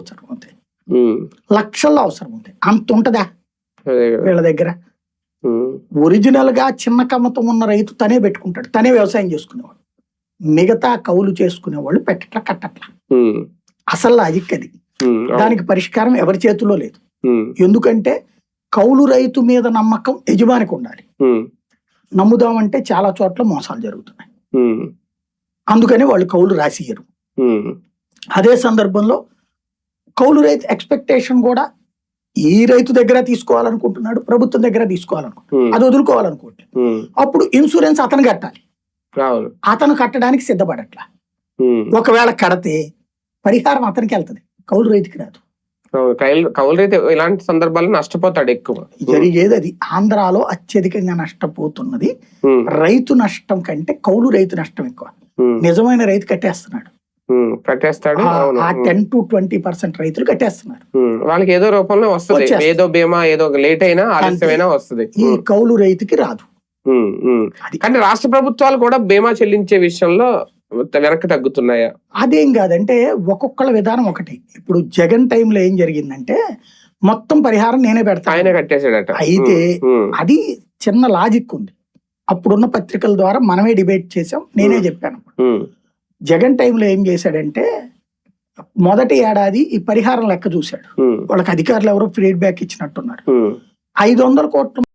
అవసరం అవుతాయి, లక్షల్లో అవసరం అవుతాయి. అంత ఉంటదా వీళ్ళ దగ్గర? ఒరిజినల్ గా చిన్న కమ్మతం ఉన్న రైతు తనే పెట్టుకుంటాడు, తనే వ్యవసాయం చేసుకునేవాడు. మిగతా కౌలు చేసుకునే వాళ్ళు పెట్టట్లా కట్టట్లా. అసలు లాజిక్ అది. దానికి పరిష్కారం ఎవరి చేతిలో లేదు. ఎందుకంటే కౌలు రైతు మీద నమ్మకం యజమానికి ఉండాలి. నమ్ముదామంటే చాలా చోట్ల మోసాలు జరుగుతున్నాయి. అందుకని వాళ్ళు కౌలు రాసియ్యరు. అదే సందర్భంలో కౌలు రైతు ఎక్స్పెక్టేషన్ కూడా ఈ రైతు దగ్గర తీసుకోవాలనుకుంటున్నాడు, ప్రభుత్వం దగ్గర తీసుకోవాలనుకుంటున్నాడు, అది వదులుకోవాలనుకుంటే అప్పుడు ఇన్సూరెన్స్ అతను కట్టాలి. అతను కట్టడానికి సిద్ధపడట్లా. ఒకవేళ కడితే పరిహారం అతనికి వెళ్తుంది, కౌలు రైతుకి రాదు. కౌలు రైతు ఇలాంటి సందర్భాల్లో నష్టపోతాడు ఎక్కువ. జరిగేది అది. ఆంధ్రాలో అత్యధికంగా నష్టపోతున్నది రైతు నష్టం కంటే కౌలు రైతు నష్టం ఎక్కువ. నిజమైన రైతు కట్టేస్తాడు. 10 to 20% రైతులు కట్టేస్తున్నారు. వాళ్ళకి ఏదో రూపంలో వస్తుంది, ఏదో బీమా, ఏదో లేట్ అయినా ఆలస్యమైనా వస్తుంది. ఈ కౌలు రైతుకి రాదు. కానీ రాష్ట్ర ప్రభుత్వాలు కూడా బీమా చెల్లించే విషయంలో వెనక్కి తగ్గుతున్నాయా? అదేం కాదంటే ఒక్కొక్కళ్ళ విధానం ఒకటి. ఇప్పుడు జగన్ టైంలో ఏం జరిగిందంటే మొత్తం పరిహారం నేనే పెడతాను, ఆయన కట్టేసాడట. అయితే అది చిన్న లాజిక్ ఉంది. అప్పుడున్న పత్రికల ద్వారా మనమే డిబేట్ చేసాం, నేనే చెప్పాను. జగన్ టైంలో ఏం చేశాడంటే మొదటి ఏడాది ఈ పరిహారం లెక్క చూశాడు. వాళ్ళకి అధికారులు ఎవరో ఫీడ్బ్యాక్ ఇచ్చినట్టున్నారు. 500 కోట్ల